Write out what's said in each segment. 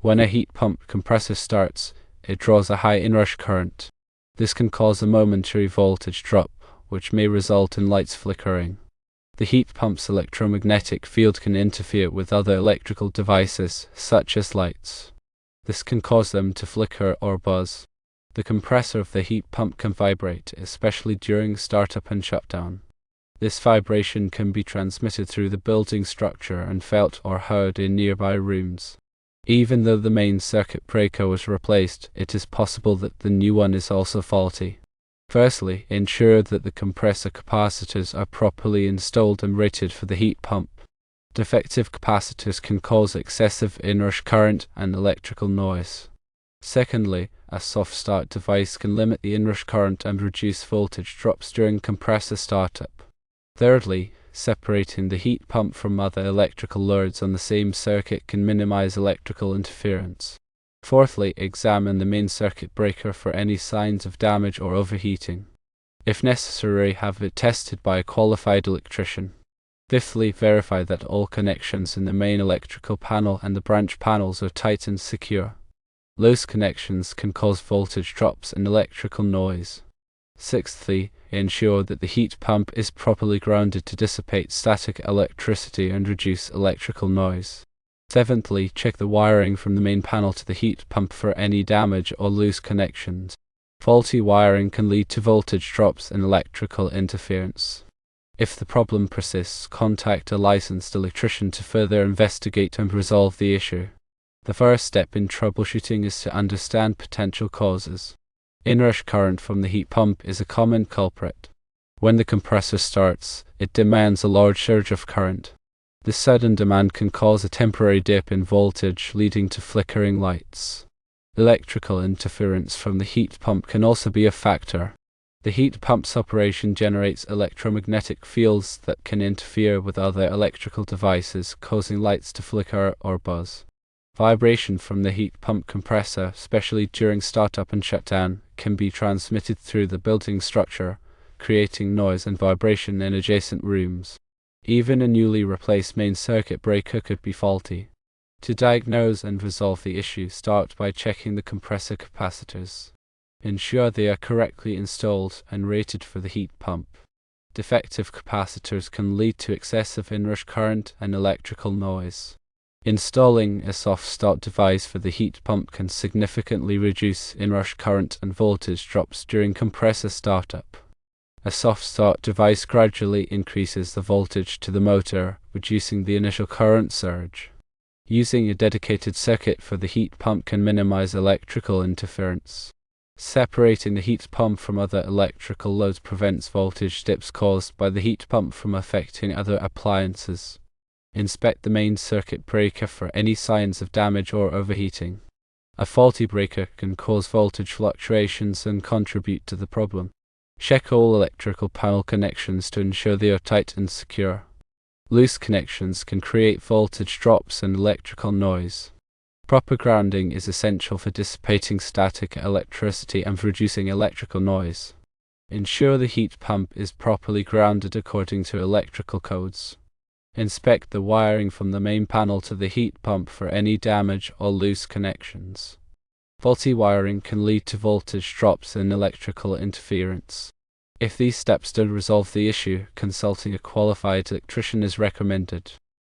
When a heat pump compressor starts, it draws a high inrush current. This can cause a momentary voltage drop, which may result in lights flickering. The heat pump's electromagnetic field can interfere with other electrical devices, such as lights. This can cause them to flicker or buzz. The compressor of the heat pump can vibrate, especially during startup and shutdown. This vibration can be transmitted through the building structure and felt or heard in nearby rooms. Even though the main circuit breaker was replaced, it is possible that the new one is also faulty. Firstly, ensure that the compressor capacitors are properly installed and rated for the heat pump. Defective capacitors can cause excessive inrush current and electrical noise. Secondly, a soft start device can limit the inrush current and reduce voltage drops during compressor startup. Thirdly, separating the heat pump from other electrical loads on the same circuit can minimize electrical interference. Fourthly, examine the main circuit breaker for any signs of damage or overheating. If necessary, have it tested by a qualified electrician. Fifthly, verify that all connections in the main electrical panel and the branch panels are tight and secure. Loose connections can cause voltage drops and electrical noise. Sixthly, ensure that the heat pump is properly grounded to dissipate static electricity and reduce electrical noise. Seventhly, check the wiring from the main panel to the heat pump for any damage or loose connections. Faulty wiring can lead to voltage drops and electrical interference. If the problem persists, contact a licensed electrician to further investigate and resolve the issue. The first step in troubleshooting is to understand potential causes. Inrush current from the heat pump is a common culprit. When the compressor starts, it demands a large surge of current. This sudden demand can cause a temporary dip in voltage, leading to flickering lights. Electrical interference from the heat pump can also be a factor. The heat pump's operation generates electromagnetic fields that can interfere with other electrical devices, causing lights to flicker or buzz. Vibration from the heat pump compressor, especially during startup and shutdown, can be transmitted through the building structure, creating noise and vibration in adjacent rooms. Even a newly replaced main circuit breaker could be faulty. To diagnose and resolve the issue, start by checking the compressor capacitors. Ensure they are correctly installed and rated for the heat pump. Defective capacitors can lead to excessive inrush current and electrical noise. Installing a soft start device for the heat pump can significantly reduce inrush current and voltage drops during compressor startup. A soft start device gradually increases the voltage to the motor, reducing the initial current surge. Using a dedicated circuit for the heat pump can minimize electrical interference. Separating the heat pump from other electrical loads prevents voltage dips caused by the heat pump from affecting other appliances. Inspect the main circuit breaker for any signs of damage or overheating. A faulty breaker can cause voltage fluctuations and contribute to the problem. Check all electrical panel connections to ensure they are tight and secure. Loose connections can create voltage drops and electrical noise. Proper grounding is essential for dissipating static electricity and reducing electrical noise. Ensure the heat pump is properly grounded according to electrical codes. Inspect the wiring from the main panel to the heat pump for any damage or loose connections. Faulty wiring can lead to voltage drops and electrical interference. If these steps don't resolve the issue, consulting a qualified electrician is recommended.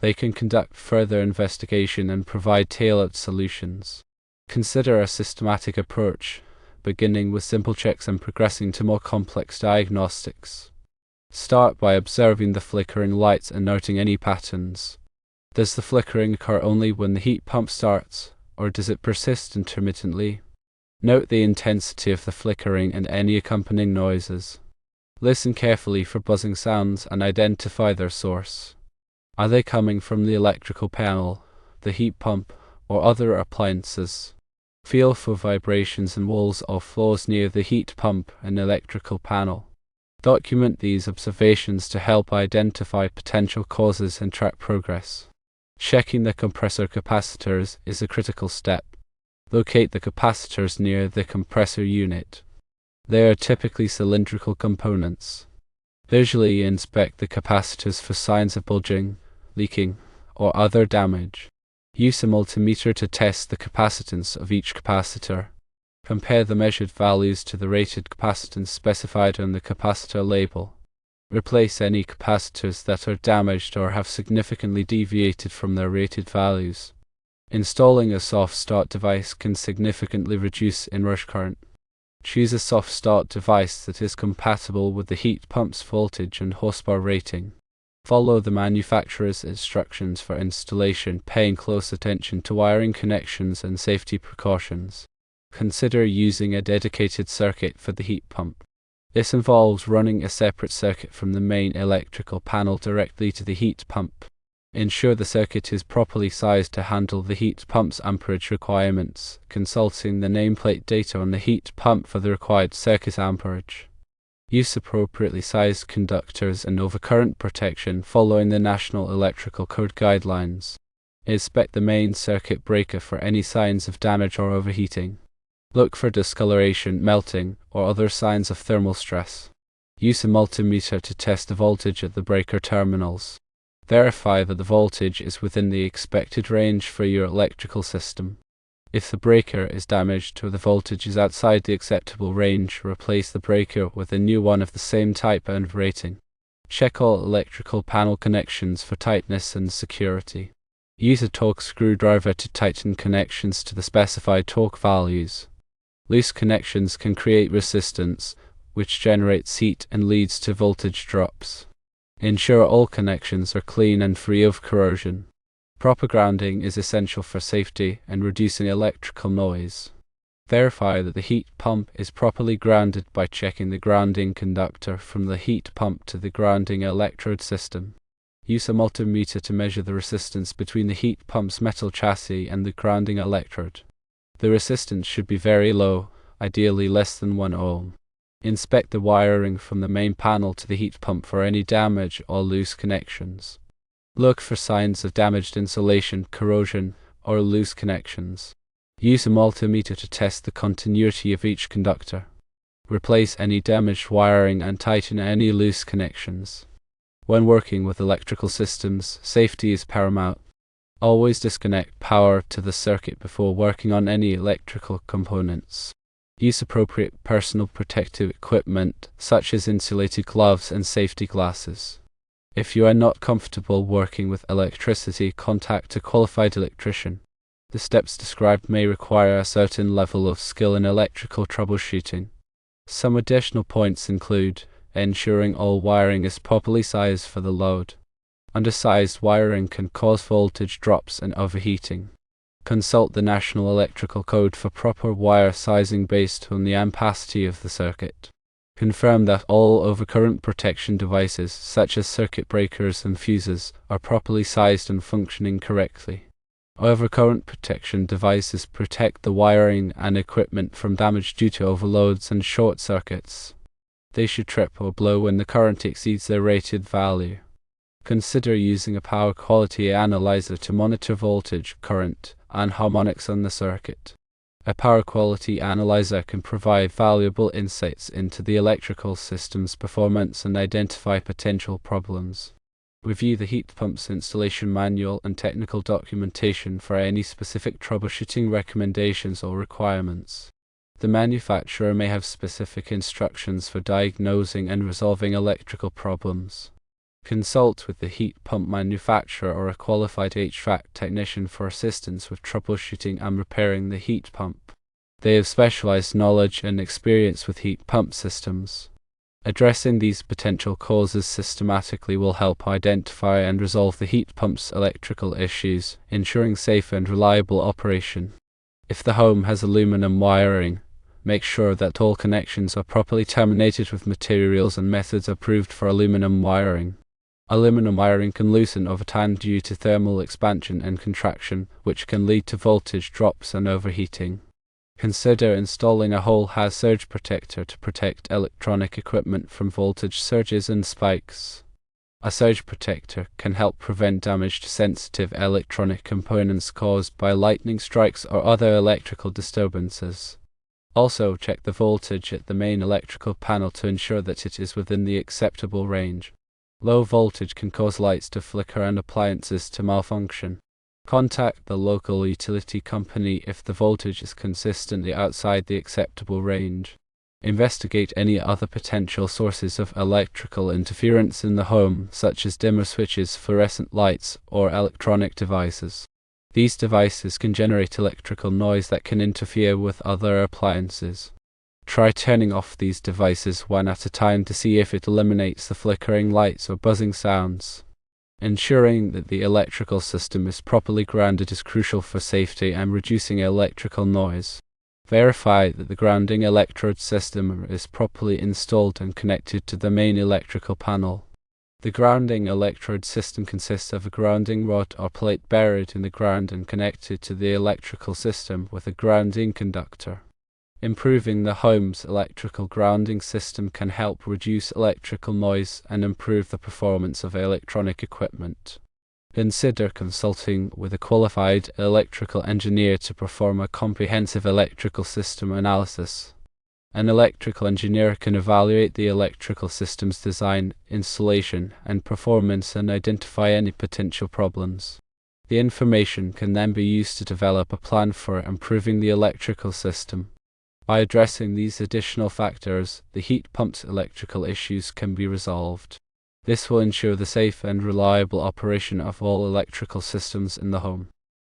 They can conduct further investigation and provide tailored solutions. Consider a systematic approach, beginning with simple checks and progressing to more complex diagnostics. Start by observing the flickering lights and noting any patterns. Does the flickering occur only when the heat pump starts, or does it persist intermittently? Note the intensity of the flickering and any accompanying noises. Listen carefully for buzzing sounds and identify their source. Are they coming from the electrical panel, the heat pump, or other appliances? Feel for vibrations in walls or floors near the heat pump and electrical panel. Document these observations to help identify potential causes and track progress. Checking the compressor capacitors is a critical step. Locate the capacitors near the compressor unit. They are typically cylindrical components. Visually inspect the capacitors for signs of bulging, leaking, or other damage. Use a multimeter to test the capacitance of each capacitor. Compare the measured values to the rated capacitance specified on the capacitor label. Replace any capacitors that are damaged or have significantly deviated from their rated values. Installing a soft start device can significantly reduce inrush current. Choose a soft start device that is compatible with the heat pump's voltage and horsepower rating. Follow the manufacturer's instructions for installation, paying close attention to wiring connections and safety precautions. Consider using a dedicated circuit for the heat pump. This involves running a separate circuit from the main electrical panel directly to the heat pump. Ensure the circuit is properly sized to handle the heat pump's amperage requirements, consulting the nameplate data on the heat pump for the required circuit amperage. Use appropriately sized conductors and overcurrent protection following the National Electrical Code guidelines. Inspect the main circuit breaker for any signs of damage or overheating. Look for discoloration, melting, or other signs of thermal stress. Use a multimeter to test the voltage at the breaker terminals. Verify that the voltage is within the expected range for your electrical system. If the breaker is damaged or the voltage is outside the acceptable range, replace the breaker with a new one of the same type and rating. Check all electrical panel connections for tightness and security. Use a torque screwdriver to tighten connections to the specified torque values. Loose connections can create resistance, which generates heat and leads to voltage drops. Ensure all connections are clean and free of corrosion. Proper grounding is essential for safety and reducing electrical noise. Verify that the heat pump is properly grounded by checking the grounding conductor from the heat pump to the grounding electrode system. Use a multimeter to measure the resistance between the heat pump's metal chassis and the grounding electrode. The resistance should be very low, ideally less than 1 ohm. Inspect the wiring from the main panel to the heat pump for any damage or loose connections. Look for signs of damaged insulation, corrosion, or loose connections. Use a multimeter to test the continuity of each conductor. Replace any damaged wiring and tighten any loose connections. When working with electrical systems, safety is paramount. Always disconnect power to the circuit before working on any electrical components. Use appropriate personal protective equipment, such as insulated gloves and safety glasses. If you are not comfortable working with electricity, contact a qualified electrician. The steps described may require a certain level of skill in electrical troubleshooting. Some additional points include ensuring all wiring is properly sized for the load. Undersized wiring can cause voltage drops and overheating. Consult the National Electrical Code for proper wire sizing based on the ampacity of the circuit. Confirm that all overcurrent protection devices, such as circuit breakers and fuses, are properly sized and functioning correctly. Overcurrent protection devices protect the wiring and equipment from damage due to overloads and short circuits. They should trip or blow when the current exceeds their rated value. Consider using a power quality analyzer to monitor voltage, current, and harmonics on the circuit. A power quality analyzer can provide valuable insights into the electrical system's performance and identify potential problems. Review the heat pump's installation manual and technical documentation for any specific troubleshooting recommendations or requirements. The manufacturer may have specific instructions for diagnosing and resolving electrical problems. Consult with the heat pump manufacturer or a qualified HVAC technician for assistance with troubleshooting and repairing the heat pump. They have specialized knowledge and experience with heat pump systems. Addressing these potential causes systematically will help identify and resolve the heat pump's electrical issues, ensuring safe and reliable operation. If the home has aluminum wiring, make sure that all connections are properly terminated with materials and methods approved for aluminum wiring. Aluminum wiring can loosen over time due to thermal expansion and contraction, which can lead to voltage drops and overheating. Consider installing a whole-house surge protector to protect electronic equipment from voltage surges and spikes. A surge protector can help prevent damage to sensitive electronic components caused by lightning strikes or other electrical disturbances. Also, check the voltage at the main electrical panel to ensure that it is within the acceptable range. Low voltage can cause lights to flicker and appliances to malfunction. Contact the local utility company if the voltage is consistently outside the acceptable range. Investigate any other potential sources of electrical interference in the home, such as dimmer switches, fluorescent lights, or electronic devices. These devices can generate electrical noise that can interfere with other appliances. Try turning off these devices one at a time to see if it eliminates the flickering lights or buzzing sounds. Ensuring that the electrical system is properly grounded is crucial for safety and reducing electrical noise. Verify that the grounding electrode system is properly installed and connected to the main electrical panel. The grounding electrode system consists of a grounding rod or plate buried in the ground and connected to the electrical system with a grounding conductor. Improving the home's electrical grounding system can help reduce electrical noise and improve the performance of electronic equipment. Consider consulting with a qualified electrical engineer to perform a comprehensive electrical system analysis. An electrical engineer can evaluate the electrical system's design, installation, and performance and identify any potential problems. The information can then be used to develop a plan for improving the electrical system. By addressing these additional factors, the heat pump's electrical issues can be resolved. This will ensure the safe and reliable operation of all electrical systems in the home.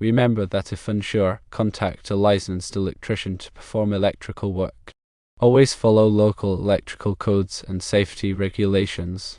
Remember that if unsure, contact a licensed electrician to perform electrical work. Always follow local electrical codes and safety regulations.